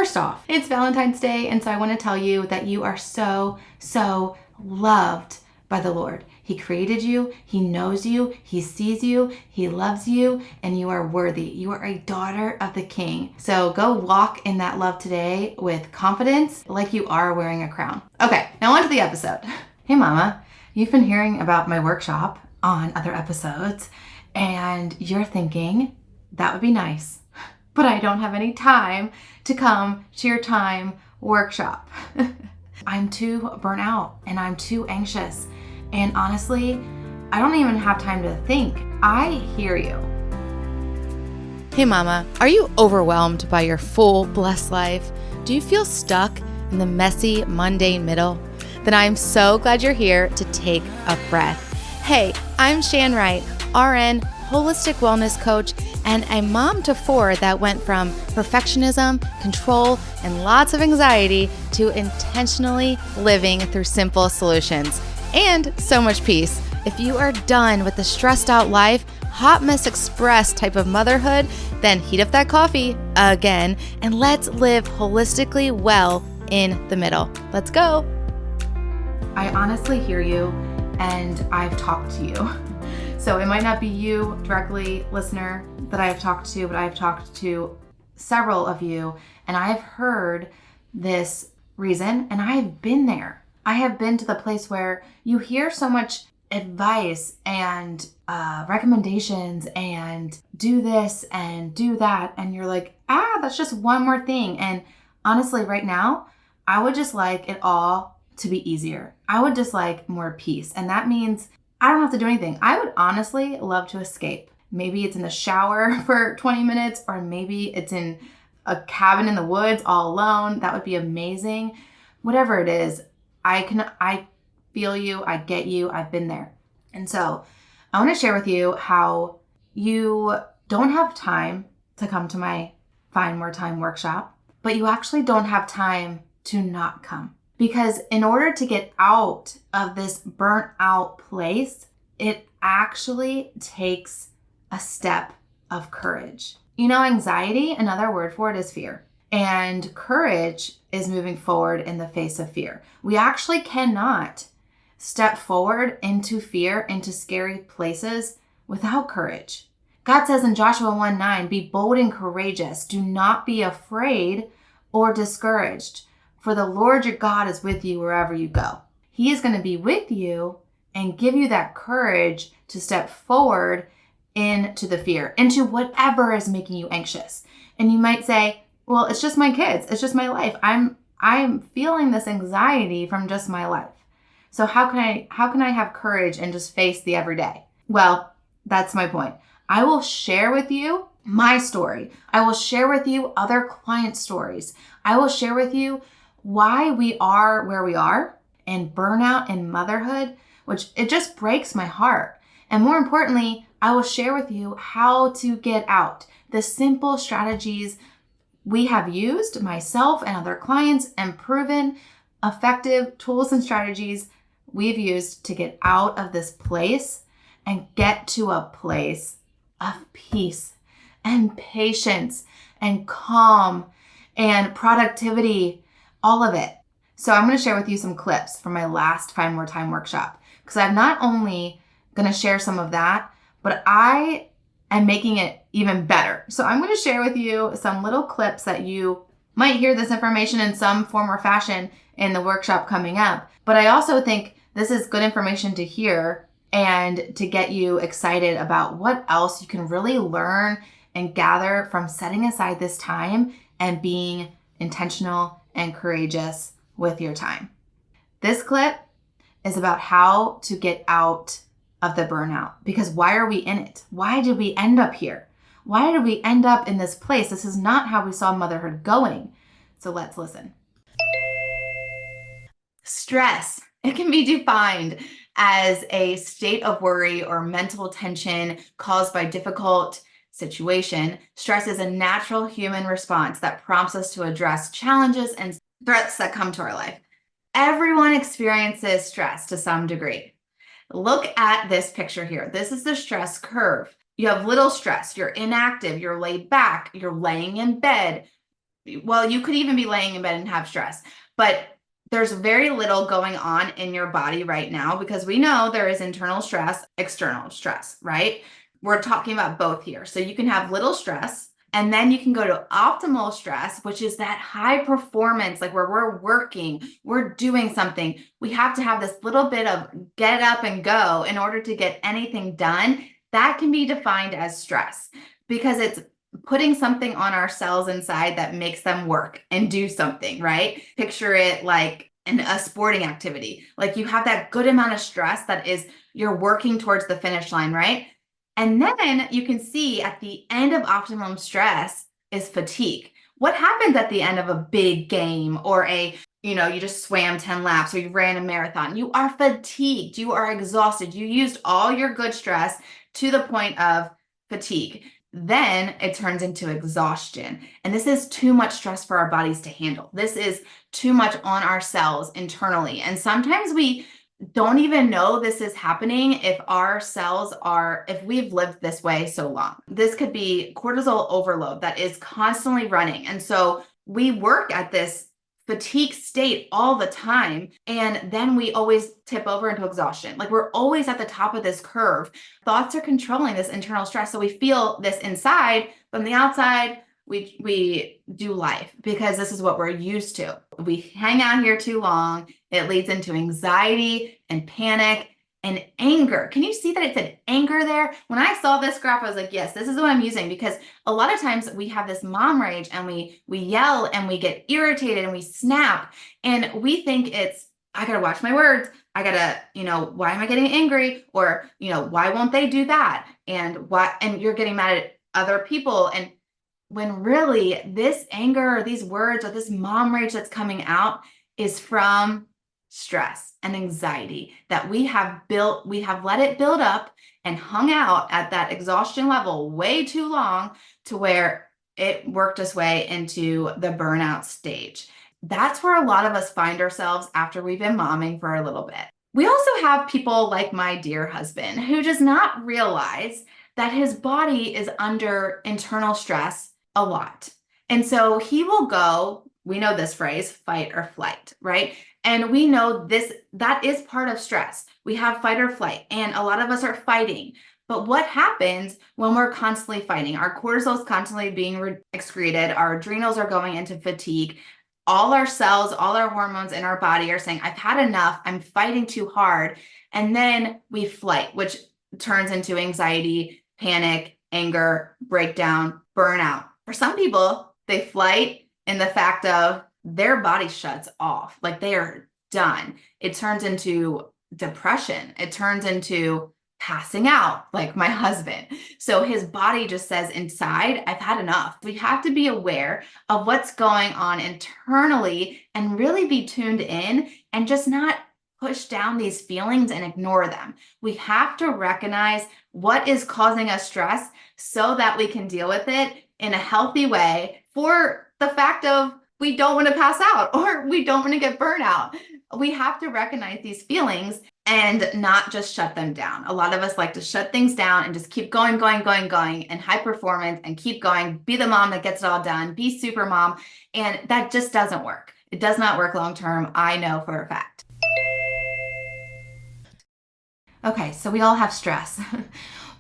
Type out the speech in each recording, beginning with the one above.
First off, it's Valentine's Day, and so I want to tell you that you are so, so loved by the Lord. He created you, He knows you, He sees you, He loves you, and you are worthy. You are a daughter of the King. So go walk in that love today with confidence, like you are wearing a crown. Okay, now on to the episode. Hey mama, you've been hearing about my workshop on other episodes, and you're thinking, that would be nice, but I don't have any time to come to your time workshop. I'm too burnt out and I'm too anxious. And honestly, I don't even have time to think. I hear you. Hey mama, are you overwhelmed by your full, blessed life? Do you feel stuck in the messy, mundane middle? Then I'm so glad you're here to take a breath. Hey, I'm Shan Wright, RN, holistic wellness coach, and a mom to four that went from perfectionism, control, and lots of anxiety to intentionally living through simple solutions and so much peace. If you are done with the stressed out life, hot mess express type of motherhood, then heat up that coffee again and let's live holistically well in the middle. Let's go. I honestly hear you and I've talked to you. So it might not be you directly, listener, that I have talked to, but I've talked to several of you, and I've heard this reason, and I have been there. I have been to the place where you hear so much advice and recommendations and do this and do that, and you're like, that's just one more thing. And honestly, right now, I would just like it all to be easier. I would just like more peace, and that means I don't have to do anything. I would honestly love to escape. Maybe it's in the shower for 20 minutes, or maybe it's in a cabin in the woods all alone. That would be amazing. Whatever it is, I feel you, I get you, I've been there. And so I want to share with you how you don't have time to come to my Find More Time workshop, but you actually don't have time to not come. Because in order to get out of this burnt out place, it actually takes a step of courage. You know, anxiety, another word for it is fear. And courage is moving forward in the face of fear. We actually cannot step forward into fear, into scary places without courage. God says in Joshua 1:9, be bold and courageous. Do not be afraid or discouraged. For the Lord your God is with you wherever you go. He is going to be with you and give you that courage to step forward into the fear, into whatever is making you anxious. And you might say, well, it's just my kids. It's just my life. I'm feeling this anxiety from just my life. So how can I have courage and just face the everyday? Well, that's my point. I will share with you my story. I will share with you other client stories. I will share with you why we are where we are and burnout and motherhood, which it just breaks my heart. And more importantly, I will share with you how to get out, the simple strategies we have used, myself and other clients, and proven effective tools and strategies we've used to get out of this place and get to a place of peace and patience and calm and productivity, all of it. So I'm going to share with you some clips from my last Find More Time workshop, because I'm not only going to share some of that, but I am making it even better. So I'm going to share with you some little clips that you might hear this information in some form or fashion in the workshop coming up. But I also think this is good information to hear and to get you excited about what else you can really learn and gather from setting aside this time and being intentional and courageous with your time. This clip is about how to get out of the burnout, because why are we in it? Why did we end up here? Why did we end up in this place? This is not how we saw motherhood going. So let's listen. Stress. It can be defined as a state of worry or mental tension caused by difficult situation. Stress is a natural human response that prompts us to address challenges and threats that come to our life. Everyone experiences stress to some degree. Look at this picture here. This is the stress curve. You have little stress. You're inactive. You're laid back. You're laying in bed. well, you could even be laying in bed and have stress, but there's very little going on in your body right now because we know there is internal stress, external stress, right? We're talking about both here. So you can have little stress and then you can go to optimal stress, which is that high performance, like where we're working, we're doing something. We have to have this little bit of get up and go in order to get anything done. That can be defined as stress because it's putting something on our cells inside that makes them work and do something, right? Picture it like a sporting activity. Like you have that good amount of stress that is you're working towards the finish line, right? And then you can see at the end of optimum stress is fatigue. What happens at the end of a big game or you just swam 10 laps or you ran a marathon? You are fatigued, you are exhausted, you used all your good stress to the point of fatigue. Then it turns into exhaustion. And this is too much stress for our bodies to handle. This is too much on our cells internally. And sometimes we don't even know this is happening if if we've lived this way so long. This could be cortisol overload that is constantly running. And so we work at this fatigue state all the time. And then we always tip over into exhaustion. Like we're always at the top of this curve. Thoughts are controlling this internal stress. So we feel this inside, but on the outside, we do life because this is what we're used to. We hang out here too long. It leads into anxiety and panic and anger. Can you see that it said anger there? When I saw this graph, I was like, yes, this is what I'm using because a lot of times we have this mom rage and we yell and we get irritated and we snap and we think it's, I gotta watch my words. I gotta, why am I getting angry? Or, why won't they do that? And you're getting mad at other people. And when really this anger or these words or this mom rage that's coming out is from stress and anxiety that we have let it build up and hung out at that exhaustion level way too long to where it worked its way into the burnout stage. That's where a lot of us find ourselves after we've been momming for a little bit. We also have people like my dear husband who does not realize that his body is under internal stress a lot. And so he will go, we know this phrase, fight or flight, right? And we know that is part of stress. We have fight or flight, and a lot of us are fighting. But what happens when we're constantly fighting? Our cortisol is constantly being excreted. Our adrenals are going into fatigue. All our cells, all our hormones in our body are saying, I've had enough. I'm fighting too hard. And then we flight, which turns into anxiety, panic, anger, breakdown, burnout. For some people, they flight in the fact of their body shuts off, like they are done. It turns into depression. It turns into passing out, like my husband. So his body just says inside, I've had enough. We have to be aware of what's going on internally and really be tuned in and just not push down these feelings and ignore them. We have to recognize what is causing us stress so that we can deal with it in a healthy way for the fact of we don't want to pass out or we don't want to get burnout. We have to recognize these feelings and not just shut them down. A lot of us like to shut things down and just keep going, and high performance and keep going, be the mom that gets it all done, be super mom. And that just doesn't work. It does not work long term. I know for a fact. Okay, so we all have stress.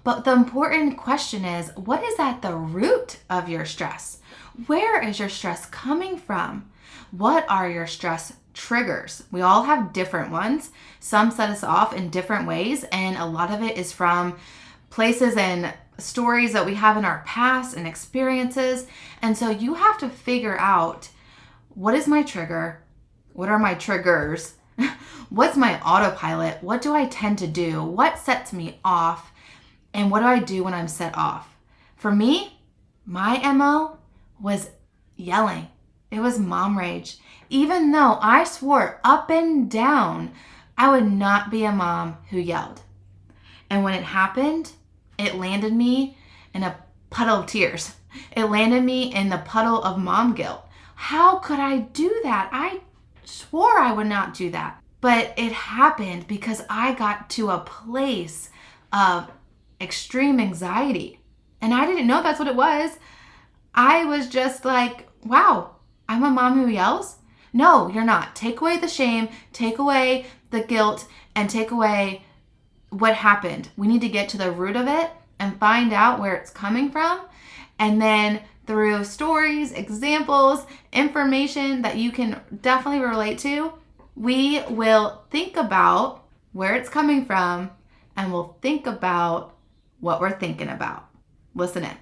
But the important question is, what is at the root of your stress? Where is your stress coming from? What are your stress triggers? We all have different ones. Some set us off in different ways, and a lot of it is from places and stories that we have in our past and experiences. And so you have to figure out, what is my trigger? What are my triggers? What's my autopilot? What do I tend to do? What sets me off? And what do I do when I'm set off? For me, my MO was yelling. It was mom rage. Even though I swore up and down I would not be a mom who yelled. And when it happened, it landed me in a puddle of tears. It landed me in the puddle of mom guilt. How could I do that? I swore I would not do that. But it happened because I got to a place of extreme anxiety. And I didn't know that's what it was. I was just like, wow, I'm a mom who yells? No, you're not. Take away the shame, take away the guilt, and take away what happened. We need to get to the root of it and find out where it's coming from. And then through stories, examples, information that you can definitely relate to, we will think about where it's coming from and we'll think about what we're thinking about. Listen in.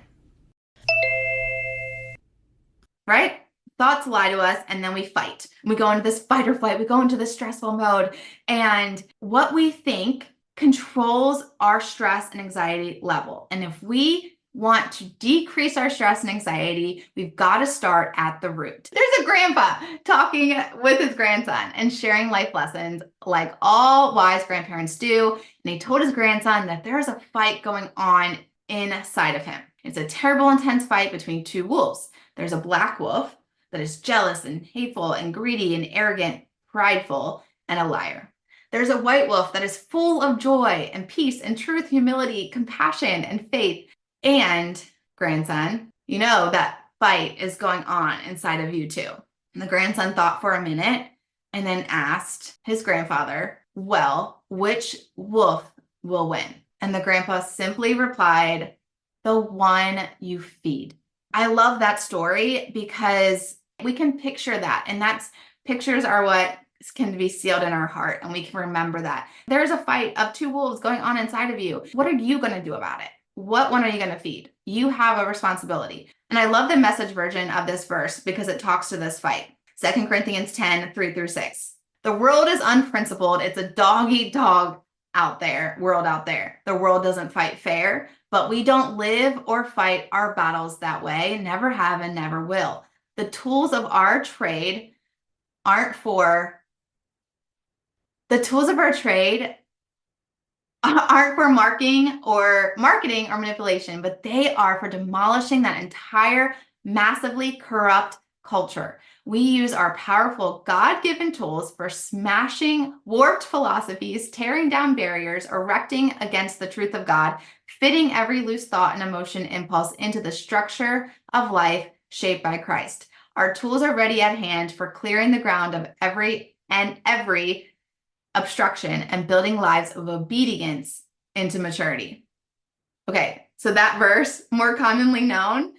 Right? Thoughts lie to us and then we fight. We go into this fight or flight. We go into this stressful mode. And what we think controls our stress and anxiety level. And if we want to decrease our stress and anxiety, we've got to start at the root. There's a grandpa talking with his grandson and sharing life lessons like all wise grandparents do. And he told his grandson that there's a fight going on inside of him. It's a terrible, intense fight between two wolves. There's a black wolf that is jealous and hateful and greedy and arrogant, prideful, and a liar. There's a white wolf that is full of joy and peace and truth, humility, compassion, and faith. And grandson, you know that fight is going on inside of you too. And the grandson thought for a minute and then asked his grandfather, well, which wolf will win? And the grandpa simply replied, the one you feed. I love that story because we can picture that. And pictures are what can be sealed in our heart. And we can remember that. There's a fight of two wolves going on inside of you. What are you going to do about it? What one are you going to feed? You have a responsibility. And I love the Message version of this verse because it talks to this fight. 2 Corinthians 10, 3-6. The world is unprincipled. It's a dog-eat-dog world out there. The world doesn't fight fair, but we don't live or fight our battles that way, never have and never will. The tools of our trade aren't for marketing or manipulation, but they are for demolishing that entire massively corrupt culture. We use our powerful God-given tools for smashing warped philosophies, tearing down barriers, erecting against the truth of God, fitting every loose thought and emotion impulse into the structure of life shaped by Christ. Our tools are ready at hand for clearing the ground of every obstruction and building lives of obedience into maturity. Okay, so that verse, more commonly known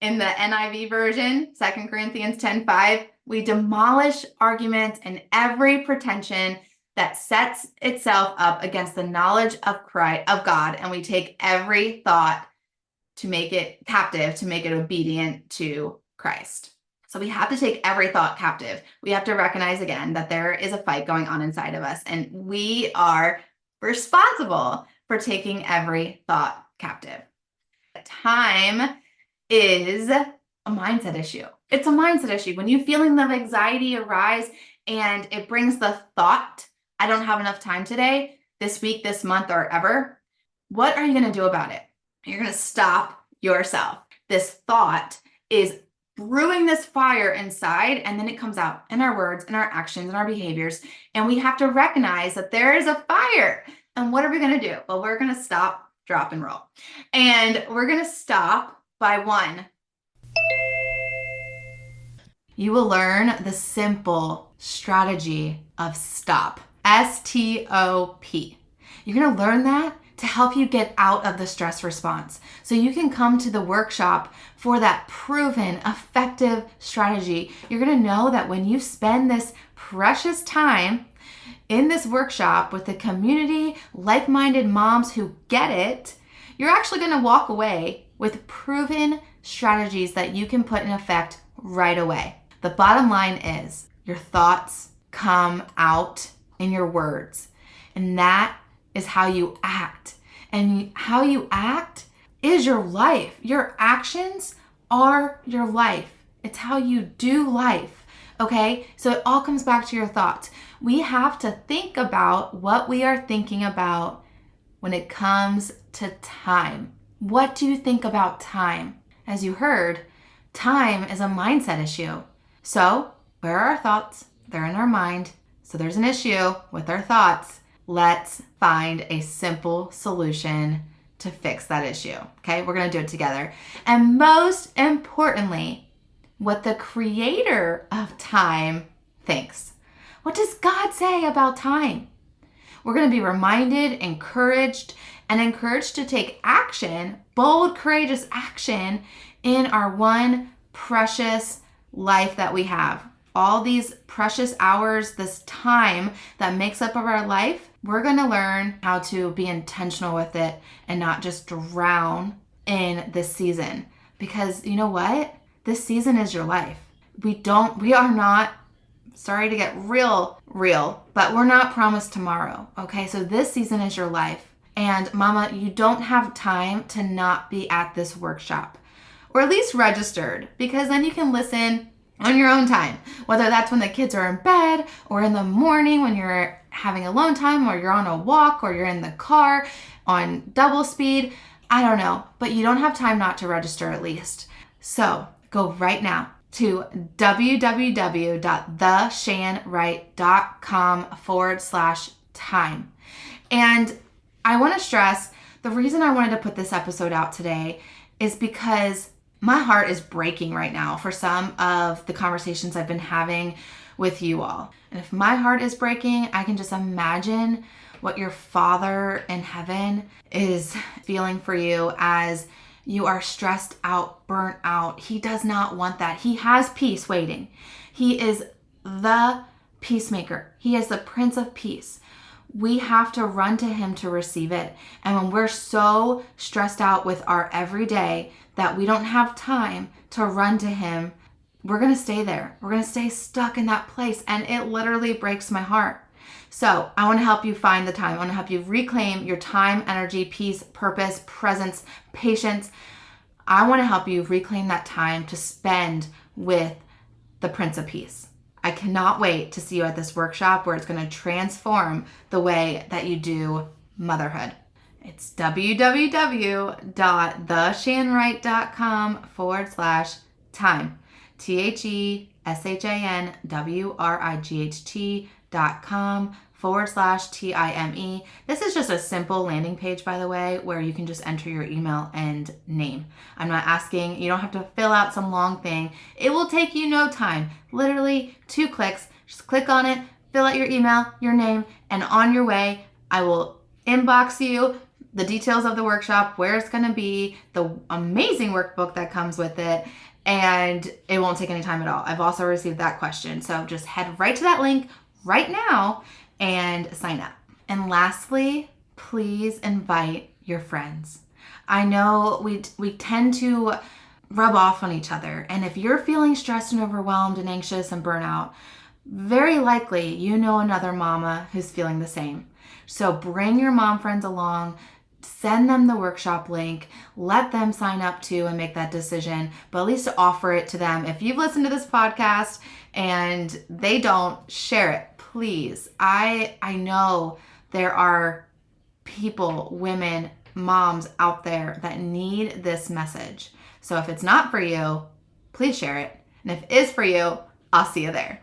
in the NIV version, 2 Corinthians 10:5, we demolish arguments and every pretension that sets itself up against the knowledge of God, and we take every thought to make it captive, to make it obedient to Christ. So we have to take every thought captive. We have to recognize again that there is a fight going on inside of us, and we are responsible for taking every thought captive. Time is a mindset issue. It's a mindset issue. When you feeling of anxiety arise and it brings the thought, I don't have enough time today, this week, this month, or ever, what are you going to do about it? You're going to stop yourself. This thought is brewing this fire inside, and then it comes out in our words, in our actions, in our behaviors. And we have to recognize that there is a fire. And what are we going to do? Well, we're going to stop, drop, and roll. And we're going to stop by one. You will learn the simple strategy of stop. S-T-O-P. You're going to learn that to help you get out of the stress response. So you can come to the workshop for that proven, effective strategy. You're going to know that when you spend this precious time in this workshop with a community, like-minded moms who get it, you're actually going to walk away with proven strategies that you can put in effect right away. The bottom line is your thoughts come out in your words, and that is how you act. And how you act is your life. Your actions are your life. It's how you do life. Okay? So it all comes back to your thoughts. We have to think about what we are thinking about when it comes to time. What do you think about time? As you heard, time is a mindset issue. So, where are our thoughts? They're in our mind. So there's an issue with our thoughts. Let's find a simple solution to fix that issue. Okay, we're going to do it together. And most importantly, what the creator of time thinks. What does God say about time? We're going to be reminded, encouraged to take action, bold, courageous action in our one precious life that we have. All these precious hours, this time that makes up of our life, we're going to learn how to be intentional with it and not just drown in this season. Because you know what? This season is your life. We are not, sorry to get real, but we're not promised tomorrow. Okay, so this season is your life. And mama, you don't have time to not be at this workshop, or at least registered, because then you can listen on your own time, whether that's when the kids are in bed or in the morning when you're having alone time, or you're on a walk, or you're in the car on double speed. I don't know, but you don't have time not to register at least. So go right now to www.theshanwright.com/time. And I want to stress, the reason I wanted to put this episode out today is because my heart is breaking right now for some of the conversations I've been having with you all. And if my heart is breaking, I can just imagine what your Father in heaven is feeling for you as you are stressed out, burnt out. He does not want that. He has peace waiting. He is the peacemaker. He is the Prince of Peace. We have to run to him to receive it. And when we're so stressed out with our everyday that we don't have time to run to him, we're going to stay there. We're going to stay stuck in that place. And it literally breaks my heart. So I want to help you find the time. I want to help you reclaim your time, energy, peace, purpose, presence, patience. I want to help you reclaim that time to spend with the Prince of Peace. I cannot wait to see you at this workshop where it's going to transform the way that you do motherhood. It's www.theshanwright.com/time. THESHANWRIGHT.com/TIME. This is just a simple landing page, by the way, where you can just enter your email and name. I'm not asking, you don't have to fill out some long thing. It will take you no time, literally 2 clicks. Just click on it, fill out your email, your name, and on your way, I will inbox you the details of the workshop, where it's going to be, the amazing workbook that comes with it, and it won't take any time at all. I've also received that question. So just head right to that link right now and sign up. And lastly, please invite your friends. I know we tend to rub off on each other. And if you're feeling stressed and overwhelmed and anxious and burnout, very likely you know another mama who's feeling the same. So bring your mom friends along. Send them the workshop link, let them sign up too and make that decision, but at least offer it to them. If you've listened to this podcast and they don't, share it, please. I know there are people, women, moms out there that need this message. So if it's not for you, please share it. And if it is for you, I'll see you there.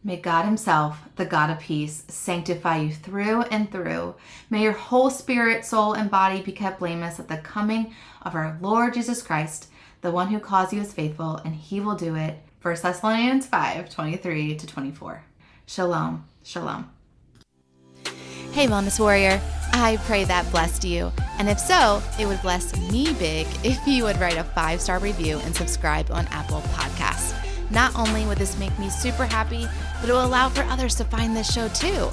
May God himself, the God of peace, sanctify you through and through. May your whole spirit, soul, and body be kept blameless at the coming of our Lord Jesus Christ, the one who calls you is faithful, and he will do it. 1 Thessalonians 5:23-24. Shalom. Shalom. Hey, Wellness Warrior. I pray that blessed you. And if so, it would bless me big if you would write a 5-star review and subscribe on Apple Podcasts. Not only would this make me super happy, but it will allow for others to find this show too.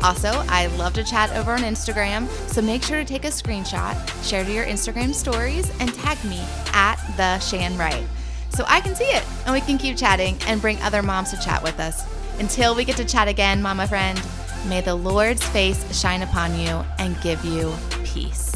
Also, I love to chat over on Instagram, so make sure to take a screenshot, share to your Instagram stories, and tag me at @theshanwright so I can see it and we can keep chatting and bring other moms to chat with us. Until we get to chat again, mama friend, may the Lord's face shine upon you and give you peace.